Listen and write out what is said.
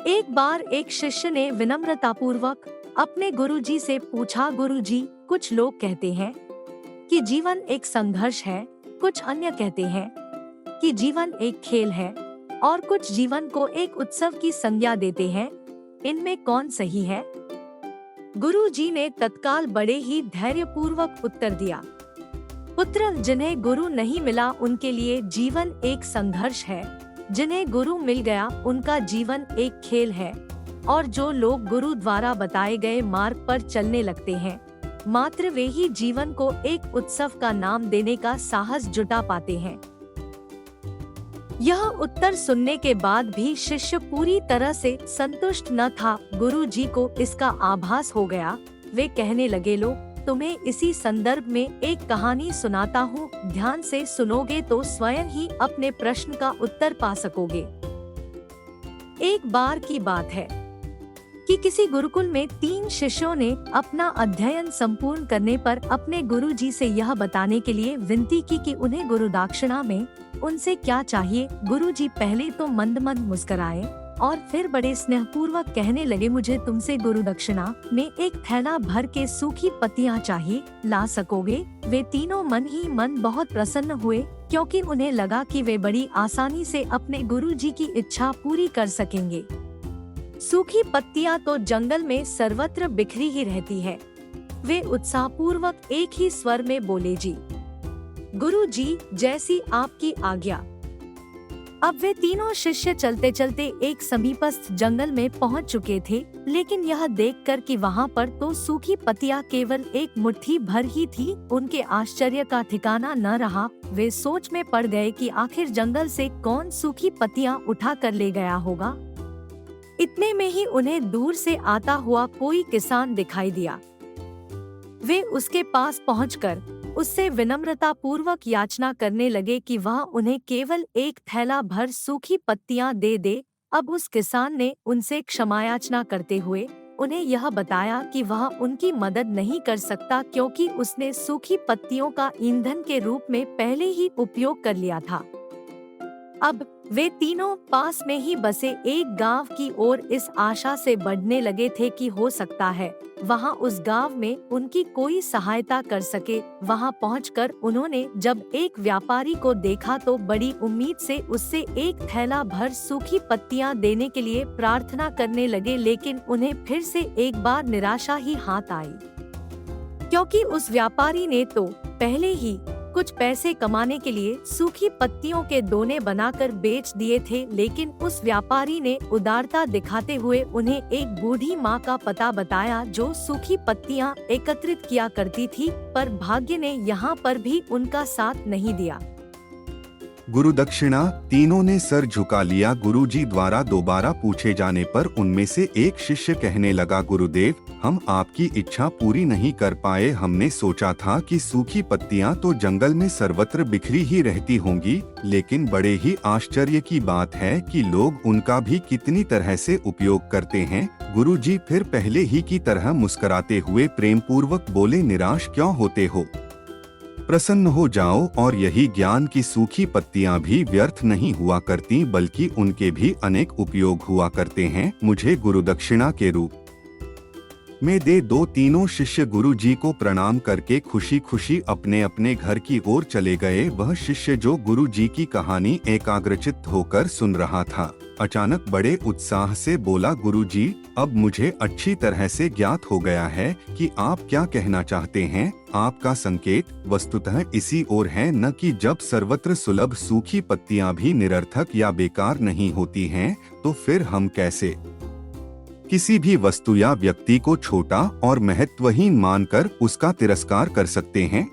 एक बार एक शिष्य ने विनम्रतापूर्वक अपने गुरुजी से पूछा, गुरुजी, कुछ लोग कहते हैं कि जीवन एक संघर्ष है, कुछ अन्य कहते हैं कि जीवन एक खेल है और कुछ जीवन को एक उत्सव की संज्ञा देते हैं। इनमें कौन सही है? गुरुजी ने तत्काल बड़े ही धैर्यपूर्वक उत्तर दिया, पुत्र, जिन्हें गुरु नहीं मिला उनके लिए जीवन एक संघर्ष है, जिन्हें गुरु मिल गया उनका जीवन एक खेल है, और जो लोग गुरु द्वारा बताए गए मार्ग पर चलने लगते हैं, मात्र वे ही जीवन को एक उत्सव का नाम देने का साहस जुटा पाते हैं। यह उत्तर सुनने के बाद भी शिष्य पूरी तरह से संतुष्ट न था। गुरुजी को इसका आभास हो गया। वे कहने लगे, लो, तुम्हें इसी संदर्भ में एक कहानी सुनाता हूँ, ध्यान से सुनोगे तो स्वयं ही अपने प्रश्न का उत्तर पा सकोगे। एक बार की बात है कि किसी गुरुकुल में 3 शिष्यों ने अपना अध्ययन संपूर्ण करने पर अपने गुरुजी से यह बताने के लिए विनती की कि उन्हें गुरुदक्षिणा में उनसे क्या चाहिए। गुरुजी पहले तो मंद मंद मुस्कुराए और फिर बड़े स्नेहपूर्वक कहने लगे, मुझे तुमसे गुरुदक्षिणा में एक थैला भर के सूखी पत्तियां चाहिए, ला सकोगे? वे तीनों मन ही मन बहुत प्रसन्न हुए, क्योंकि उन्हें लगा कि वे बड़ी आसानी से अपने गुरुजी की इच्छा पूरी कर सकेंगे। सूखी पत्तियां तो जंगल में सर्वत्र बिखरी ही रहती है। वे उत्साहपूर्वक एक ही स्वर में बोले, जी गुरुजी, जैसी आपकी आज्ञा। अब वे तीनों शिष्य चलते चलते एक समीपस्थ जंगल में पहुंच चुके थे, लेकिन यह देखकर कि वहां पर तो सूखी पत्तियां केवल एक मुट्ठी भर ही थी, उनके आश्चर्य का ठिकाना न रहा। वे सोच में पड़ गए कि आखिर जंगल से कौन सूखी पत्तियां उठा कर ले गया होगा। इतने में ही उन्हें दूर से आता हुआ कोई किसान दिखाई दिया। वे उसके पास पहुंचकर उससे विनम्रता पूर्वक याचना करने लगे कि वह उन्हें केवल एक थैला भर सूखी पत्तियां दे दे। अब उस किसान ने उनसे क्षमायाचना करते हुए उन्हें यह बताया कि वह उनकी मदद नहीं कर सकता, क्योंकि उसने सूखी पत्तियों का ईंधन के रूप में पहले ही उपयोग कर लिया था। अब वे तीनों पास में ही बसे एक गांव की ओर इस आशा से बढ़ने लगे थे कि हो सकता है वहां उस गांव में उनकी कोई सहायता कर सके। वहां पहुंचकर उन्होंने जब एक व्यापारी को देखा तो बड़ी उम्मीद से उससे एक थैला भर सूखी पत्तियां देने के लिए प्रार्थना करने लगे, लेकिन उन्हें फिर से एक बार निराशा ही हाथ आई, क्योंकि उस व्यापारी ने तो पहले ही कुछ पैसे कमाने के लिए सूखी पत्तियों के दोने बनाकर बेच दिए थे। लेकिन उस व्यापारी ने उदारता दिखाते हुए उन्हें एक बूढ़ी माँ का पता बताया जो सूखी पत्तियां एकत्रित किया करती थी, पर भाग्य ने यहाँ पर भी उनका साथ नहीं दिया। गुरुदक्षिणा। तीनों ने सर झुका लिया। गुरुजी द्वारा दोबारा पूछे जाने पर उनमें से एक शिष्य कहने लगा, गुरुदेव, हम आपकी इच्छा पूरी नहीं कर पाए। हमने सोचा था कि सूखी पत्तियां तो जंगल में सर्वत्र बिखरी ही रहती होंगी, लेकिन बड़े ही आश्चर्य की बात है कि लोग उनका भी कितनी तरह से उपयोग करते हैं। गुरुजी फिर पहले ही की तरह मुस्कुराते हुए प्रेम पूर्वक बोले, निराश क्यों होते हो? प्रसन्न हो जाओ, और यही ज्ञान की सूखी पत्तियां भी व्यर्थ नहीं हुआ करती, बल्कि उनके भी अनेक उपयोग हुआ करते हैं। मुझे गुरुदक्षिणा के रूप में दे दो। तीनों शिष्य गुरुजी को प्रणाम करके खुशी खुशी अपने अपने घर की ओर चले गए। वह शिष्य जो गुरुजी की कहानी एकाग्रचित्त होकर सुन रहा था, अचानक बड़े उत्साह से बोला, गुरुजी, अब मुझे अच्छी तरह से ज्ञात हो गया है कि आप क्या कहना चाहते हैं। आपका संकेत वस्तुतः इसी ओर है, न कि जब सर्वत्र सुलभ सूखी पत्तियां भी निरर्थक या बेकार नहीं होती हैं, तो फिर हम कैसे किसी भी वस्तु या व्यक्ति को छोटा और महत्वहीन मानकर उसका तिरस्कार कर सकते हैं।